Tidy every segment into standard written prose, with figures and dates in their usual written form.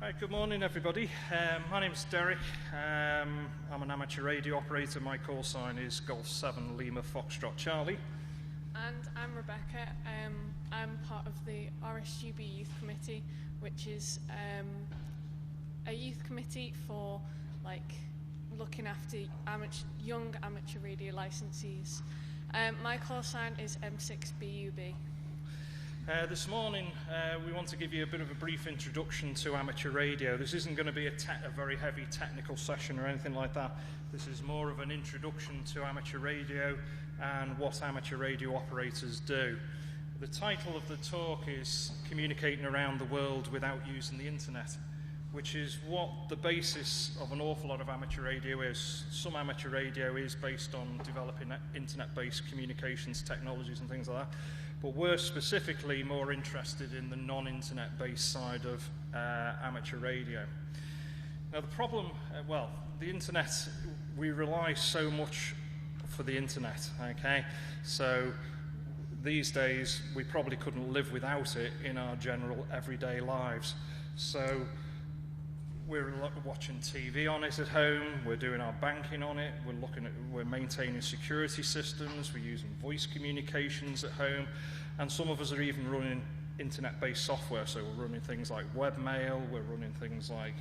Hi, good morning everybody. My name is Derek. I'm an amateur radio operator. My call sign is Golf 7 Lima Foxtrot Charlie. And I'm Rebecca. I'm part of the RSGB Youth Committee, which is a youth committee for looking after young amateur radio licensees. My call sign is M6BUB. This morning we want to give you a bit of a brief introduction to amateur radio. This isn't going to be a very heavy technical session or anything like that. This is more of an introduction to amateur radio and what amateur radio operators do. The title of the talk is Communicating Around the World Without Using the Internet, which is what the basis of an awful lot of amateur radio is. Some amateur radio is based on developing internet-based communications technologies and things like that. But we're specifically more interested in the non-internet based side of amateur radio. Now the problem, the internet, we rely so much for the internet, okay? So these days we probably couldn't live without it in our general everyday lives. So we're watching TV on it at home, we're doing our banking on it, we're maintaining security systems, we're using voice communications at home, and some of us are even running internet-based software, so we're running things like webmail, we're running things like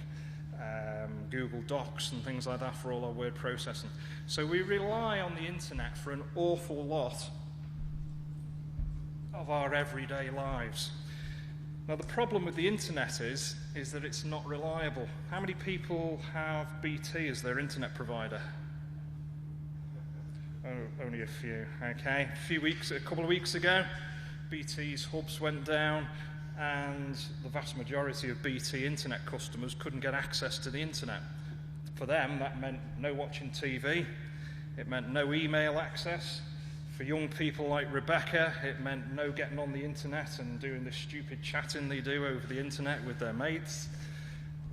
Google Docs and things like that for all our word processing. So we rely on the internet for an awful lot of our everyday lives. Now the problem with the internet is that it's not reliable. How many people have BT as their internet provider? Oh, only a few, okay. A couple of weeks ago, BT's hubs went down and the vast majority of BT internet customers couldn't get access to the internet. For them, that meant no watching TV, it meant no email access. For young people like Rebecca, it meant no getting on the internet and doing the stupid chatting they do over the internet with their mates.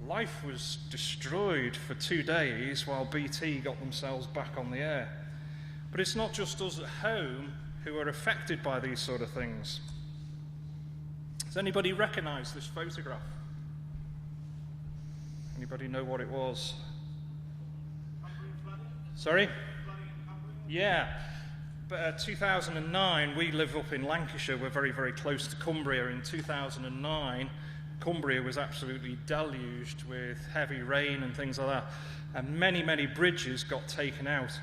Life was destroyed for 2 days while BT got themselves back on the air. But it's not just us at home who are affected by these sort of things. Does anybody recognize this photograph? Anybody know what it was? Sorry? Yeah. 2009, we live up in Lancashire, we're very, very close to Cumbria. In 2009, Cumbria was absolutely deluged with heavy rain and things like that, and many, many bridges got taken out.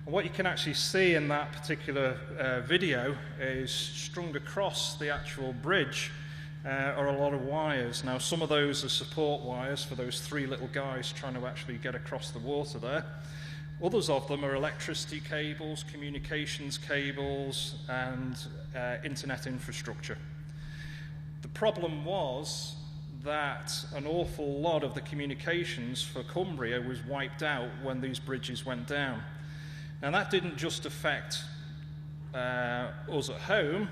And what you can actually see in that particular video is strung across the actual bridge are a lot of wires. Now, some of those are support wires for those three little guys trying to actually get across the water there. Others of them are electricity cables, communications cables, and internet infrastructure. The problem was that an awful lot of the communications for Cumbria was wiped out when these bridges went down. Now that didn't just affect us at home,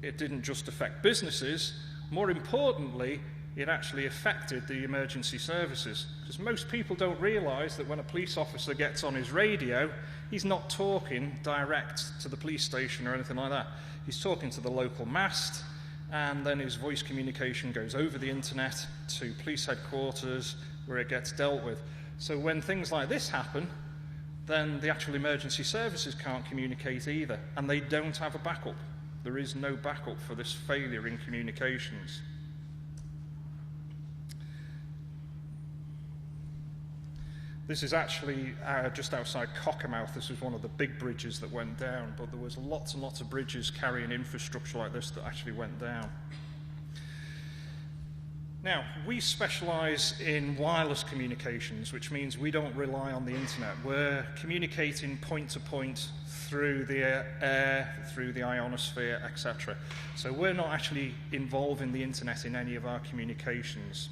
it didn't just affect businesses, more importantly, it actually affected the emergency services. Because most people don't realise that when a police officer gets on his radio, he's not talking direct to the police station or anything like that. He's talking to the local mast, and then his voice communication goes over the internet to police headquarters where it gets dealt with. So when things like this happen, then the actual emergency services can't communicate either, and they don't have a backup. There is no backup for this failure in communications. This is actually just outside Cockermouth. This was one of the big bridges that went down, but there was lots and lots of bridges carrying infrastructure like this that actually went down. Now, we specialise in wireless communications, which means we don't rely on the internet. We're communicating point to point through the air, through the ionosphere, etc. So we're not actually involving the internet in any of our communications.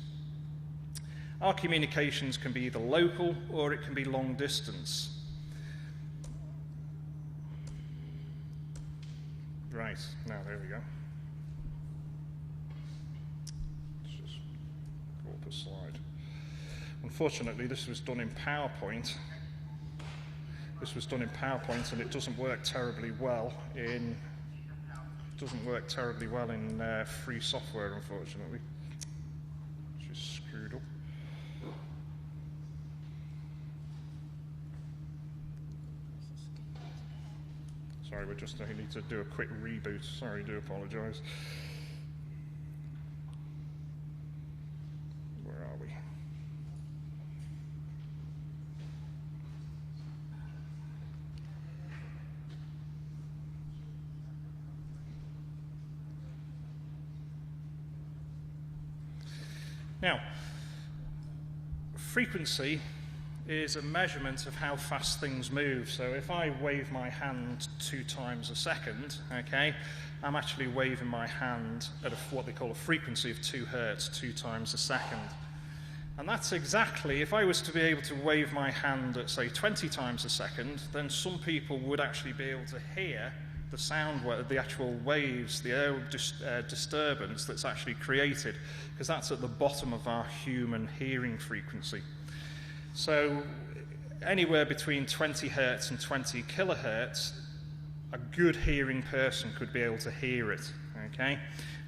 Our communications can be either local or it can be long distance. Right, now there we go. Let's just go up a slide. Unfortunately, this was done in PowerPoint. And it doesn't work terribly well in free software, unfortunately. Sorry, I need to do a quick reboot. Sorry, do apologise. Where are we? Now, frequency is a measurement of how fast things move. So if I wave my hand 2 times a second, okay, I'm actually waving my hand at what they call a frequency of 2 hertz, 2 times a second. And that's exactly, if I was to be able to wave my hand at, say, 20 times a second, then some people would actually be able to hear the sound, the actual waves, the air disturbance that's actually created, because that's at the bottom of our human hearing frequency. So anywhere between 20 hertz and 20 kilohertz, a good hearing person could be able to hear it, okay?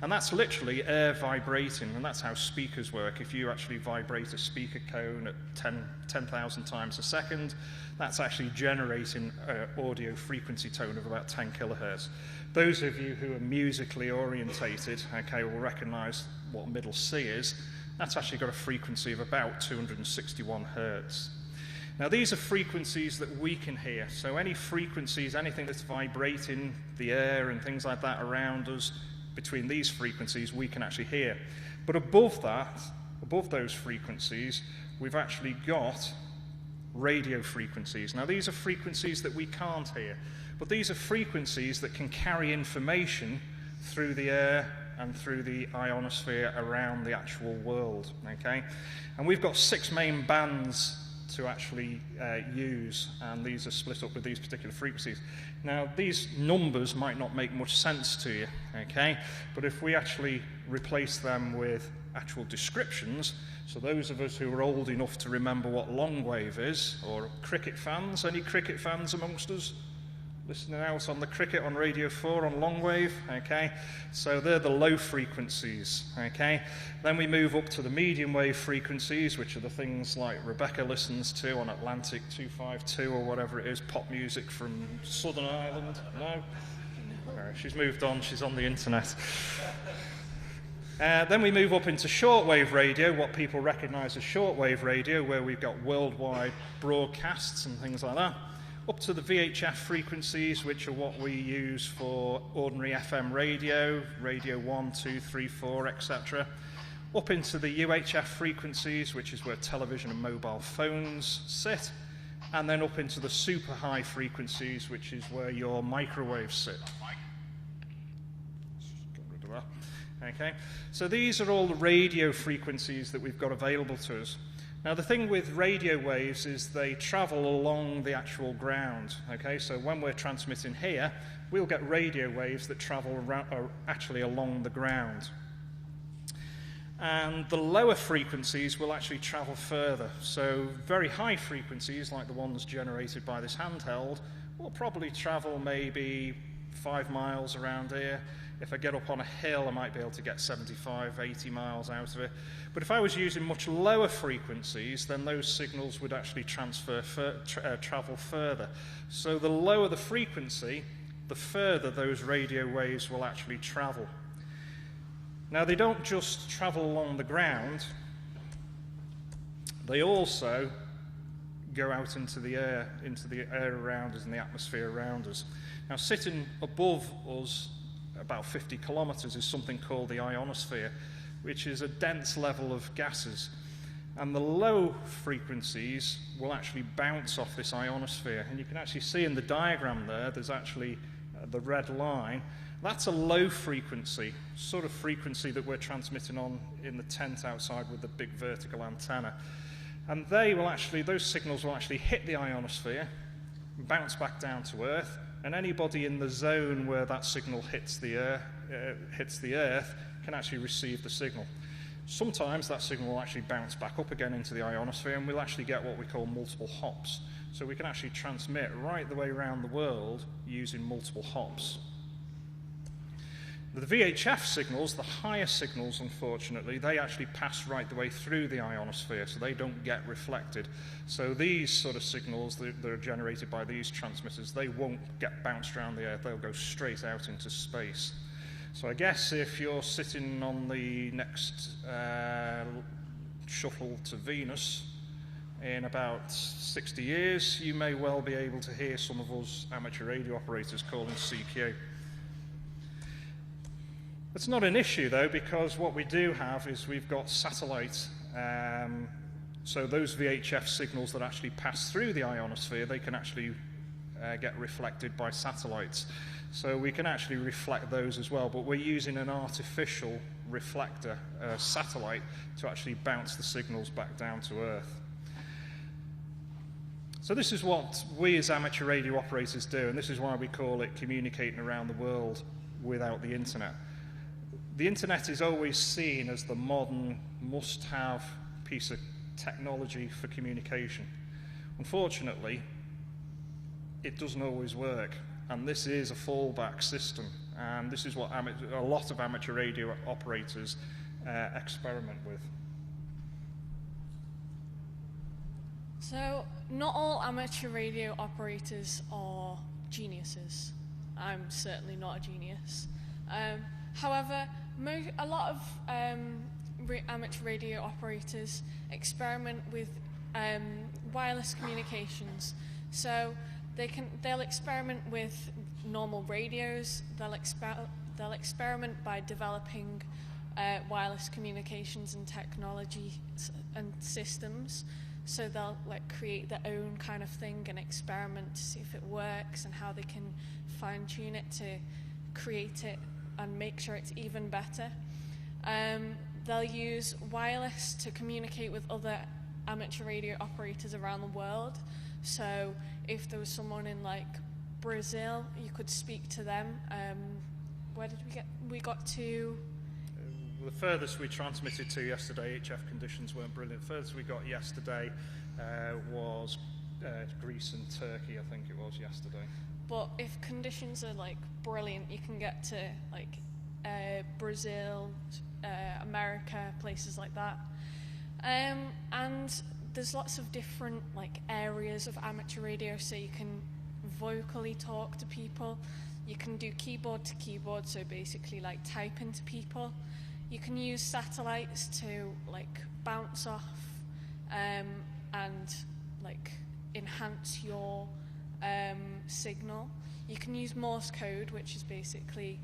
And that's literally air vibrating, and that's how speakers work. If you actually vibrate a speaker cone at 10,000 times a second, that's actually generating an audio frequency tone of about 10 kilohertz. Those of you who are musically orientated, okay, will recognize what middle C is. That's actually got a frequency of about 261 hertz. Now, these are frequencies that we can hear. So any frequencies, anything that's vibrating the air and things like that around us, between these frequencies, we can actually hear. But above that, above those frequencies, we've actually got radio frequencies. Now, these are frequencies that we can't hear, but these are frequencies that can carry information through the air and through the ionosphere around the actual world, okay? And we've got 6 main bands to actually use, and these are split up with these particular frequencies. Now, these numbers might not make much sense to you, okay? But if we actually replace them with actual descriptions, so those of us who are old enough to remember what long wave is, or cricket fans, any cricket fans amongst us? Listening out on the cricket on Radio 4 on long wave, okay? So they're the low frequencies, okay? Then we move up to the medium wave frequencies, which are the things like Rebecca listens to on Atlantic 252 or whatever it is, pop music from Southern Ireland. No, she's moved on, she's on the internet. Then we move up into shortwave radio, what people recognize as shortwave radio, where we've got worldwide broadcasts and things like that. Up to the VHF frequencies, which are what we use for ordinary FM radio, radio 1, 2, 3, 4, etc. Up into the UHF frequencies, which is where television and mobile phones sit. And then up into the super high frequencies, which is where your microwaves sit. Get rid of that. Okay. So these are all the radio frequencies that we've got available to us. Now, the thing with radio waves is they travel along the actual ground, okay? So when we're transmitting here, we'll get radio waves that travel around, actually along the ground. And the lower frequencies will actually travel further. So very high frequencies, like the ones generated by this handheld, will probably travel maybe 5 miles around here. If I get up on a hill, I might be able to get 75, 80 miles out of it. But if I was using much lower frequencies, then those signals would actually travel further. So the lower the frequency, the further those radio waves will actually travel. Now, they don't just travel along the ground. They also go out into the air around us and the atmosphere around us. Now, sitting above us, about 50 kilometers, is something called the ionosphere, which is a dense level of gases. And the low frequencies will actually bounce off this ionosphere. And you can actually see in the diagram there's actually the red line. That's a low frequency, sort of frequency that we're transmitting on in the tent outside with the big vertical antenna. And those signals will actually hit the ionosphere, bounce back down to Earth, and anybody in the zone where that signal hits the Earth can actually receive the signal. Sometimes that signal will actually bounce back up again into the ionosphere, and we'll actually get what we call multiple hops. So we can actually transmit right the way around the world using multiple hops. The VHF signals, the higher signals, unfortunately, they actually pass right the way through the ionosphere, so they don't get reflected. So these sort of signals that are generated by these transmitters, they won't get bounced around the Earth, they'll go straight out into space. So I guess if you're sitting on the next shuttle to Venus in about 60 years, you may well be able to hear some of us amateur radio operators calling CQ. It's not an issue, though, because what we do have is we've got satellite. So those VHF signals that actually pass through the ionosphere, they can actually get reflected by satellites. So we can actually reflect those as well, but we're using an artificial reflector, satellite, to actually bounce the signals back down to Earth. So this is what we as amateur radio operators do, and this is why we call it communicating around the world without the internet. The internet is always seen as the modern, must-have piece of technology for communication. Unfortunately, it doesn't always work, and this is a fallback system, and this is what a lot of amateur radio operators experiment with. So, not all amateur radio operators are geniuses. I'm certainly not a genius. However, a lot of amateur radio operators experiment with wireless communications. So they'll experiment with normal radios. They'll experiment by developing wireless communications and technology and systems. So they'll create their own kind of thing and experiment to see if it works and how they can fine-tune it to create it and make sure it's even better. They'll use wireless to communicate with other amateur radio operators around the world. So if there was someone in Brazil, you could speak to them. Where did we get? We got to... The furthest we transmitted to yesterday, HF conditions weren't brilliant. The furthest we got yesterday was Greece and Turkey, I think it was yesterday. But if conditions are brilliant, you can get to Brazil, America, places like that. And there's lots of different areas of amateur radio, so you can vocally talk to people. You can do keyboard to keyboard, so basically type into people. You can use satellites to bounce off and enhance your signal. You can use Morse code, which is basically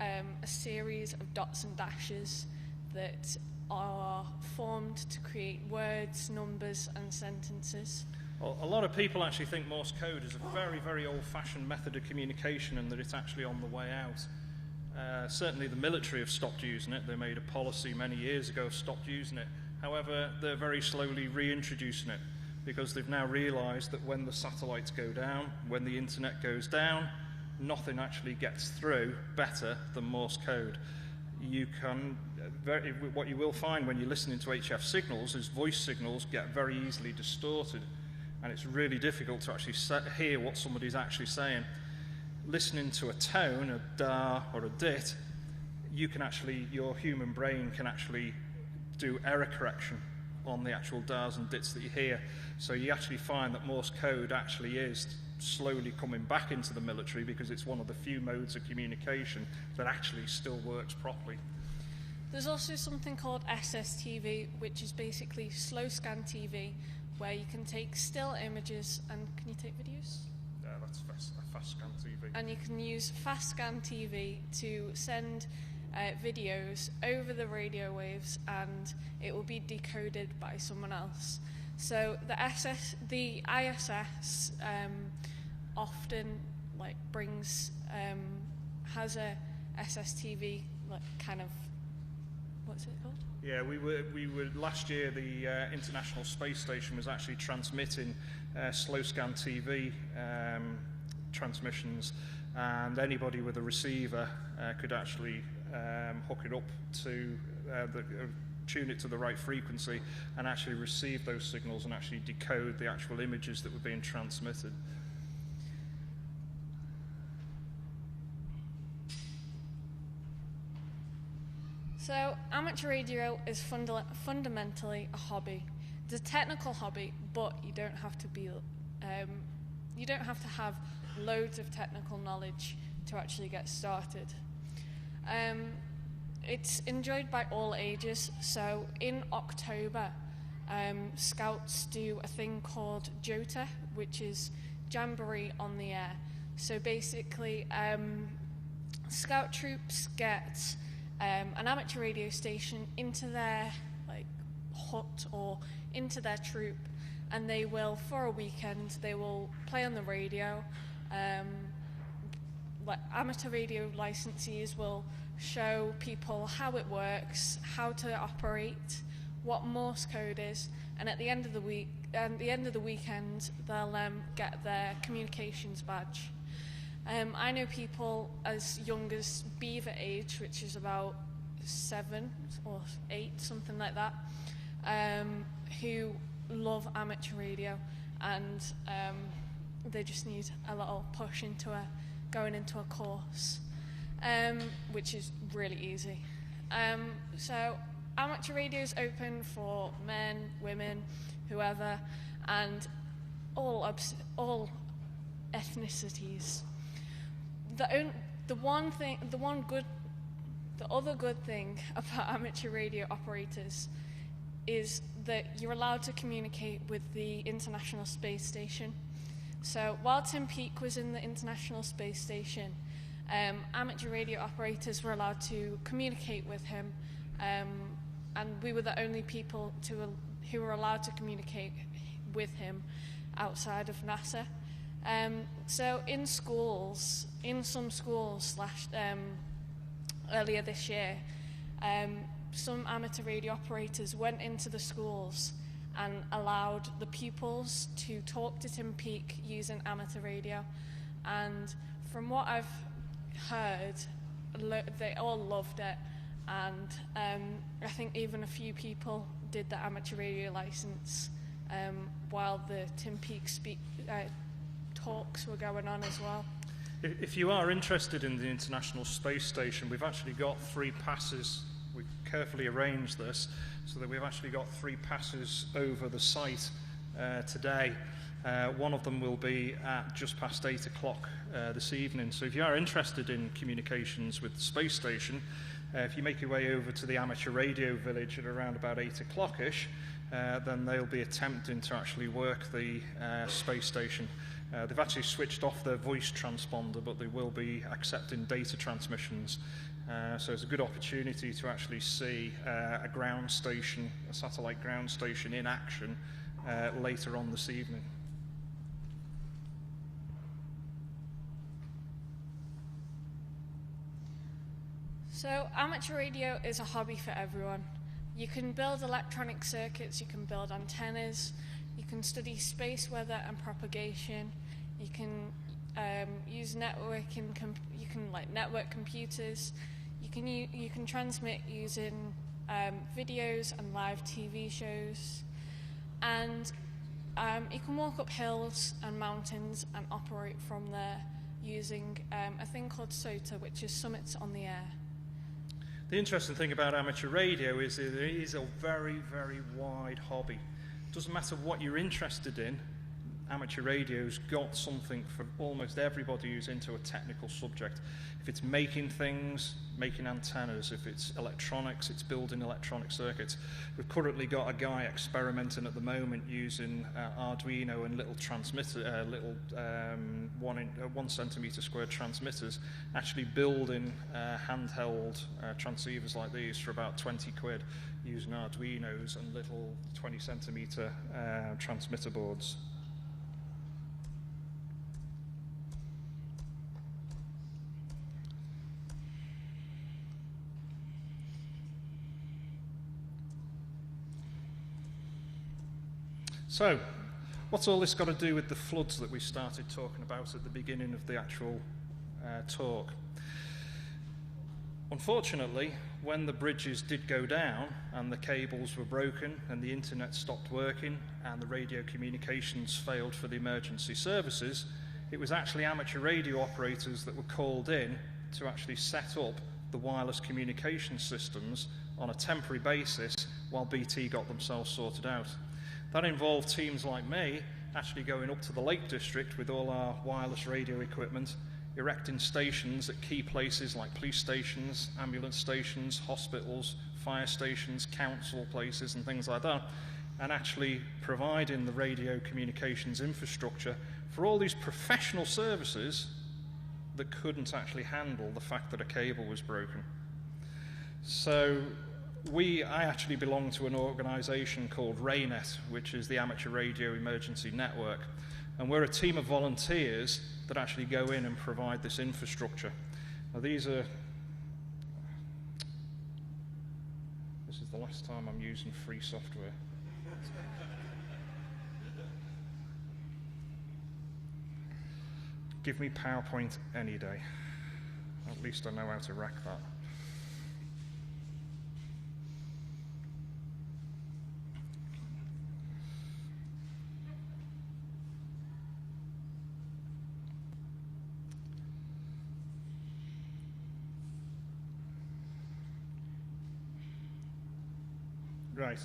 a series of dots and dashes that are formed to create words, numbers, and sentences. Well, a lot of people actually think Morse code is a very, very old-fashioned method of communication and that it's actually on the way out. Certainly the military have stopped using it. They made a policy many years ago, stopped using it. However, they're very slowly reintroducing it because they've now realized that when the satellites go down, when the internet goes down, nothing actually gets through better than Morse code. What you will find when you're listening to HF signals is voice signals get very easily distorted, and it's really difficult to actually hear what somebody's actually saying. Listening to a tone, a da or a dit, your human brain can actually do error correction on the actual das and dits that you hear. So you actually find that Morse code actually is slowly coming back into the military because it's one of the few modes of communication that actually still works properly. There's also something called SSTV, which is basically slow scan TV, where you can take still images and can you take videos? Yeah, that's fast scan TV. And you can use fast scan TV to send videos over the radio waves, and it will be decoded by someone else. So the ISS often has a SSTV kind of, what's it called? Yeah, we were last year. The International Space Station was actually transmitting slow scan TV transmissions, and anybody with a receiver could actually hook it up to tune it to the right frequency and actually receive those signals and actually decode the actual images that were being transmitted. So, amateur radio is fundamentally a hobby. It's a technical hobby, but you don't have to have loads of technical knowledge to actually get started. It's enjoyed by all ages. So, in October, Scouts do a thing called JOTA, which is Jamboree on the Air. So basically, Scout troops get an amateur radio station into their hut or into their troop, and they will, for a weekend, they will play on the radio. Amateur radio licensees will show people how it works, how to operate, what Morse code is, and at the end of the weekend, they'll get their communications badge. I know people as young as beaver age, which is about 7 or 8, something like that, who love amateur radio, and they just need a little push into going into a course, which is really easy. So amateur radio is open for men, women, whoever, and all ethnicities. The other good thing about amateur radio operators is that you're allowed to communicate with the International Space Station. So while Tim Peake was in the International Space Station, amateur radio operators were allowed to communicate with him, and we were the only people who were allowed to communicate with him outside of NASA. So in some schools earlier this year, some amateur radio operators went into the schools and allowed the pupils to talk to Tim Peake using amateur radio. And from what I've heard, they all loved it. And I think even a few people did the amateur radio license while the Tim Peake talks were going on as well. If you are interested in the International Space Station, we've actually got 3 passes. We've carefully arranged this so that we've actually got 3 passes over the site today. One of them will be at just past 8 o'clock this evening. So if you are interested in communications with the space station, if you make your way over to the amateur radio village at around about 8 o'clock-ish, then they'll be attempting to actually work the space station. They've actually switched off their voice transponder, but they will be accepting data transmissions. So it's a good opportunity to actually see a ground station, a satellite ground station in action later on this evening. So amateur radio is a hobby for everyone. You can build electronic circuits, you can build antennas, you can study space weather and propagation, you can use networking, you can network computers, you can transmit using videos and live TV shows, and you can walk up hills and mountains and operate from there using a thing called SOTA, which is Summits on the Air. The interesting thing about amateur radio is that it is a very, very wide hobby. It doesn't matter what you're interested in, amateur radio's got something for almost everybody who's into a technical subject. If it's making things, making antennas, if it's electronics, it's building electronic circuits. We've currently got a guy experimenting at the moment using Arduino and little transmitter, 1 centimeter squared transmitters, actually building handheld transceivers like these for about 20 quid using Arduinos and little 20 centimeter transmitter boards. So, what's all this got to do with the floods that we started talking about at the beginning of the actual talk? Unfortunately, when the bridges did go down and the cables were broken and the internet stopped working and the radio communications failed for the emergency services, it was actually amateur radio operators that were called in to actually set up the wireless communication systems on a temporary basis while BT got themselves sorted out. That involved teams like me actually going up to the Lake District with all our wireless radio equipment, erecting stations at key places like police stations, ambulance stations, hospitals, fire stations, council places and things like that, and actually providing the radio communications infrastructure for all these professional services that couldn't actually handle the fact that a cable was broken. So I actually belong to an organisation called RAYNET, which is the Amateur Radio Emergency Network, and we're a team of volunteers that actually go in and provide this infrastructure. Now this is the last time I'm using free software. Give me PowerPoint any day. At least I know how to wreck that. Right.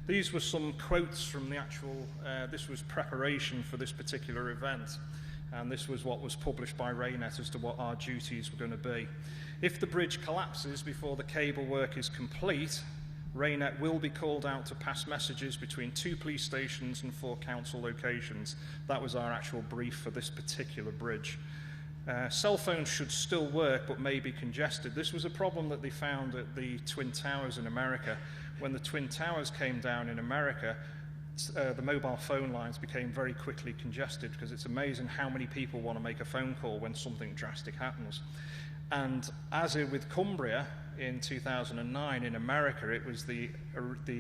These were some quotes from the actual, this was preparation for this particular event, and this was what was published by RAYNET as to what our duties were going to be. If the bridge collapses before the cable work is complete, RAYNET will be called out to pass messages between 2 police stations and 4 council locations. That was our actual brief for this particular bridge. Cell phones should still work but may be congested. This was a problem that they found at the Twin Towers in America. When the Twin Towers came down in America, the mobile phone lines became very quickly congested, because it's amazing how many people want to make a phone call when something drastic happens. And as with Cumbria in 2009 in America, it was the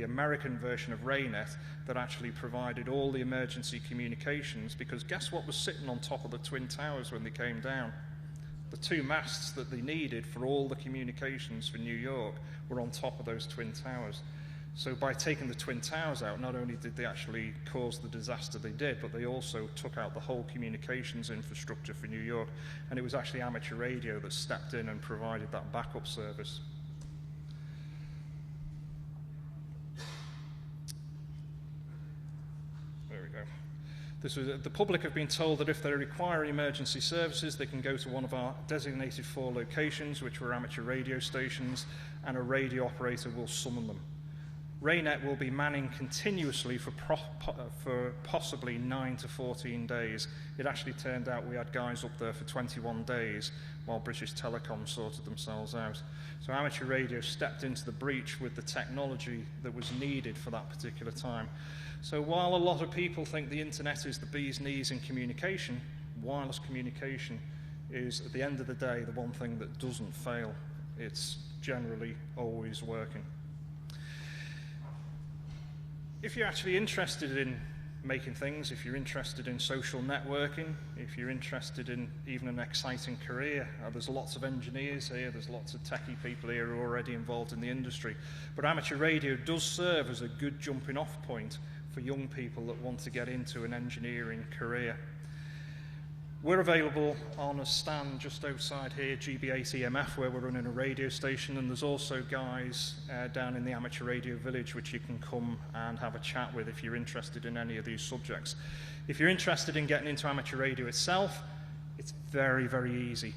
American version of RAYNET that actually provided all the emergency communications, because guess what was sitting on top of the Twin Towers when they came down? The 2 masts that they needed for all the communications for New York were on top of those Twin Towers. So by taking the Twin Towers out, not only did they actually cause the disaster they did, but they also took out the whole communications infrastructure for New York. And it was actually amateur radio that stepped in and provided that backup service. There we go. The public have been told that if they require emergency services, they can go to one of our designated 4 locations, which were amateur radio stations, and a radio operator will summon them. RAYNET will be manning continuously for possibly 9 to 14 days. It actually turned out we had guys up there for 21 days while British Telecom sorted themselves out. So amateur radio stepped into the breach with the technology that was needed for that particular time. So while a lot of people think the internet is the bee's knees in communication, wireless communication is, at the end of the day, the one thing that doesn't fail. It's generally always working. If you're actually interested in making things, if you're interested in social networking, if you're interested in even an exciting career, there's lots of engineers here, there's lots of techie people here who are already involved in the industry. But amateur radio does serve as a good jumping off point for young people that want to get into an engineering career. We're available on a stand just outside here, GB8EMF, where we're running a radio station, and there's also guys down in the Amateur Radio Village which you can come and have a chat with if you're interested in any of these subjects. If you're interested in getting into amateur radio itself, it's very, very easy.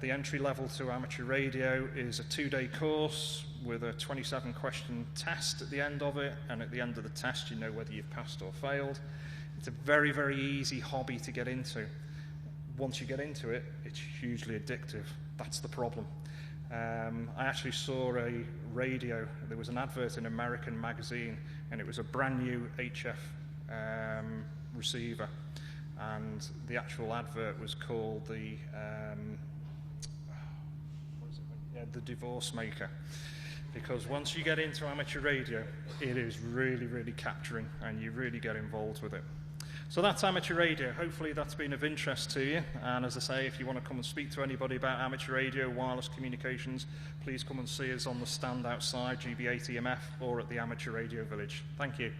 The entry level to amateur radio is a 2-day course with a 27-question test at the end of it, and at the end of the test you know whether you've passed or failed. It's a very, very easy hobby to get into. Once you get into it, it's hugely addictive. That's the problem. I actually saw a radio, there was an advert in an American magazine, and it was a brand new HF receiver, and the actual advert was called the divorce maker. Because once you get into amateur radio, it is really, really capturing, and you really get involved with it. So that's amateur radio. Hopefully that's been of interest to you. And as I say, if you want to come and speak to anybody about amateur radio, wireless communications, please come and see us on the stand outside GB8EMF or at the Amateur Radio Village. Thank you.